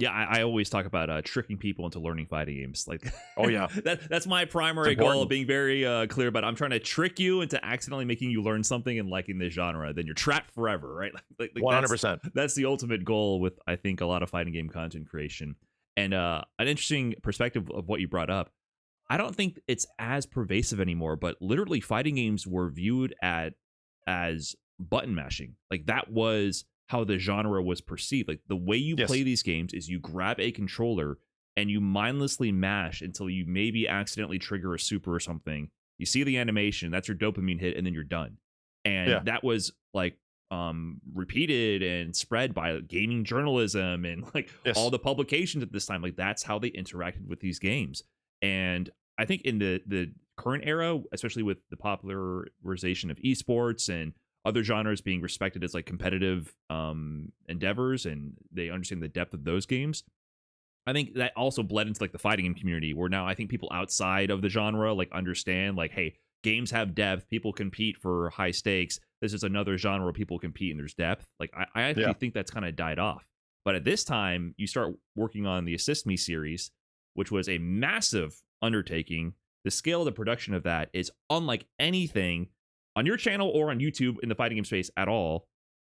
Yeah, I always talk about tricking people into learning fighting games. Like, Oh yeah, that's my it's primary goal of important. being very clear about. I'm trying to trick you into accidentally making you learn something and liking this genre. Then you're trapped forever, right? Like 100%. that's the ultimate goal with I think a lot of fighting game content creation. And an interesting perspective of what you brought up. I don't think it's as pervasive anymore, but literally fighting games were viewed as button mashing. Like that was how the genre was perceived. Like the way you play Yes. these games is you grab a controller and you mindlessly mash until you maybe accidentally trigger a super or something. You see the animation, that's your dopamine hit, and then you're done. And Yeah. that was like repeated and spread by gaming journalism and like all Yes. the publications at this time. Like that's how they interacted with these games. And I think in the current era, especially with the popularization of esports and other genres being respected as like competitive endeavors, and they understand the depth of those games, I think that also bled into like the fighting game community, where now I think people outside of the genre like understand like, hey, games have depth, people compete for high stakes. This is another genre where people compete and there's depth. Like I actually Yeah. think that's kind of died off. But at this time, you start working on the Assist Me series, which was a massive undertaking. The scale of the production of that is unlike anything on your channel or on YouTube in the fighting game space at all.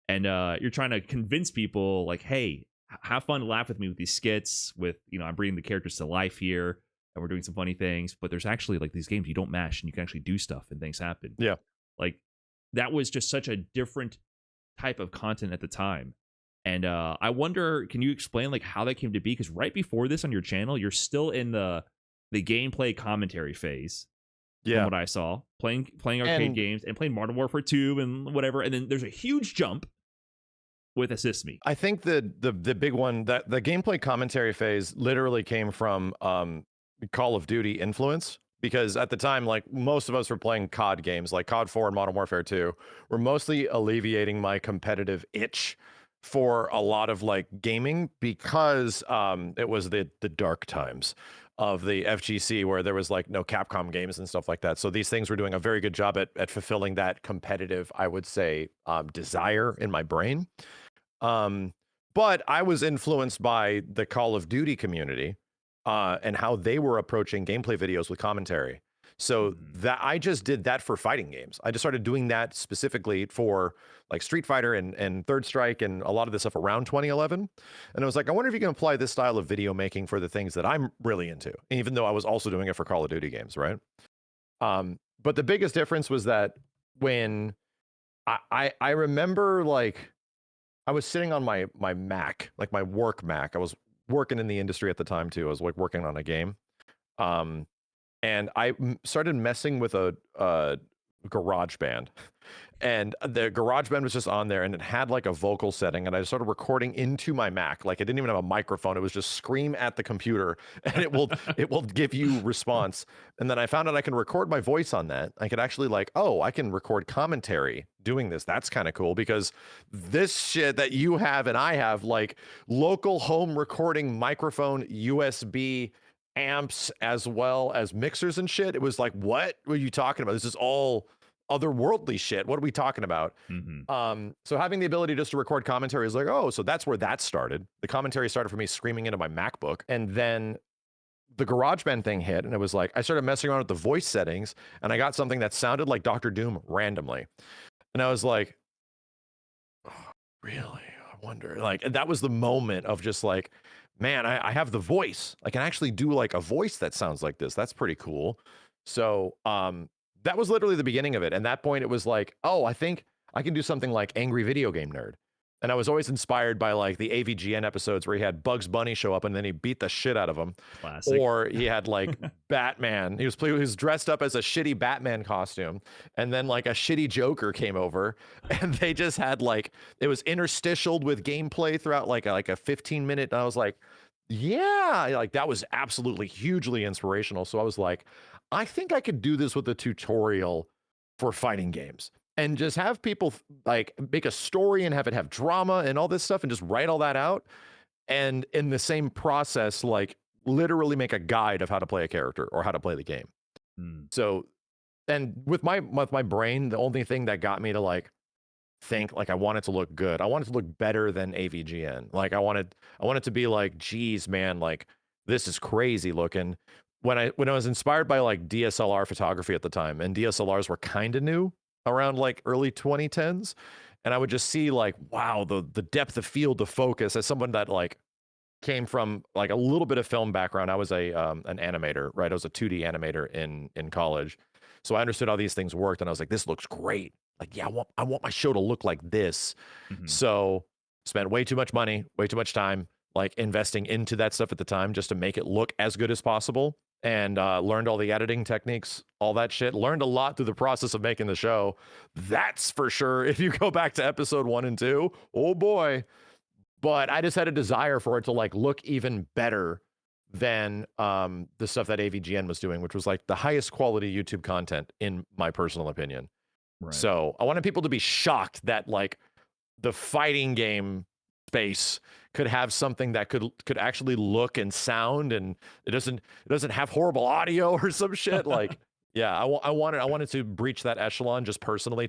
And you're trying to convince people like, hey, have fun, laugh with me with these skits. With I'm bringing the characters to life here, and we're doing some funny things. But there's actually like these games you don't mash, and you can actually do stuff, and things happen. Yeah. Like that was just such a different type of content at the time. And I wonder, can you explain like how that came to be? Because right before this on your channel, you're still in the gameplay commentary phase, from Yeah. what I saw, playing arcade And games and playing Modern Warfare 2 and whatever. And then there's a huge jump with Assist Me. I think the big one, that the gameplay commentary phase literally came from Call of Duty influence, because at the time, like most of us were playing COD games like COD 4 and Modern Warfare 2, were mostly alleviating my competitive itch for a lot of like gaming, because it was the dark times of the FGC, where there was like no Capcom games and stuff like that. So these things were doing a very good job at fulfilling that competitive, I would say, desire in my brain. Um, but I was influenced by the Call of Duty community and how they were approaching gameplay videos with commentary. So that I just did that for fighting games. I just started doing that specifically for like Street Fighter and Third Strike and a lot of this stuff around 2011. And I was like, I wonder if you can apply this style of video making for the things that I'm really into, even though I was also doing it for Call of Duty games, right? But the biggest difference was that when I remember like I was sitting on my Mac, like my work Mac. I was working in the industry at the time too. I was like working on a game. And I started messing with a garage band, and the garage band was just on there, and it had like a vocal setting, and I started recording into my Mac. Like it didn't even have a microphone. It was just scream at the computer and it will give you response. And then I found out I can record my voice on that. I could actually like, oh, I can record commentary doing this. That's kind of cool, because this shit that you have and I have, like local home recording microphone, USB amps, as well as mixers and shit. It was like, what were you talking about? This is all otherworldly shit. What are we talking about? So having the ability just to record commentary is like, oh, so that's where that started. The commentary started for me screaming into my MacBook, and then the GarageBand thing hit, and it was like I started messing around with the voice settings, and I got something that sounded like Dr. Doom randomly, and I was like, oh, really? I wonder. Like, and that was the moment of just like, man, I have the voice. I can actually do like a voice that sounds like this. That's pretty cool. So that was literally the beginning of it. And that point, it was like, oh, I think I can do something like Angry Video Game Nerd. And I was always inspired by like the AVGN episodes where he had Bugs Bunny show up and then he beat the shit out of him. Classic. Or he had like Batman. He was dressed up as a shitty Batman costume. And then like a shitty Joker came over and they just had like, it was interstitialed with gameplay throughout like a 15-minute. And I was like, yeah, like that was absolutely hugely inspirational. So I was like, I think I could do this with a tutorial for fighting games, and just have people like make a story and have it have drama and all this stuff and just write all that out. And in the same process, like literally make a guide of how to play a character or how to play the game. So, and with my brain, the only thing that got me to like think like I want it to look good. I want it to look better than AVGN. Like I want it to be like, geez, man, like this is crazy looking. When I was inspired by like DSLR photography at the time, and DSLRs were kind of new around like early 2010s, and I would just see like, wow, the depth of field of focus as someone that like came from like a little bit of film background. I was an animator, right? I was a 2D animator in college. So I understood how these things worked, and I was like, this looks great. Like, yeah, I want my show to look like this. So spent way too much money, way too much time, like investing into that stuff at the time just to make it look as good as possible. And learned all the editing techniques, all that shit. Learned a lot through the process of making the show. That's for sure. If you go back to episode 1 and 2, oh boy. But I just had a desire for it to like look even better than the stuff that AVGN was doing, which was like the highest quality YouTube content in my personal opinion. Right. So I wanted people to be shocked that like the fighting game space could have something that could actually look and sound, and it doesn't have horrible audio or some shit. Like, yeah, I wanted to breach that echelon just personally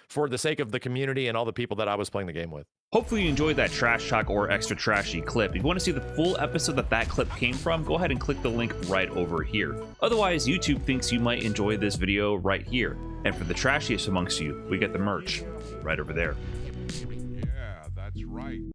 for the sake of the community and all the people that I was playing the game with. Hopefully you enjoyed that trash talk or extra trashy clip. If you want to see the full episode that clip came from, go ahead and click the link right over here. Otherwise, YouTube thinks you might enjoy this video right here. And for the trashiest amongst you, we get the merch right over there.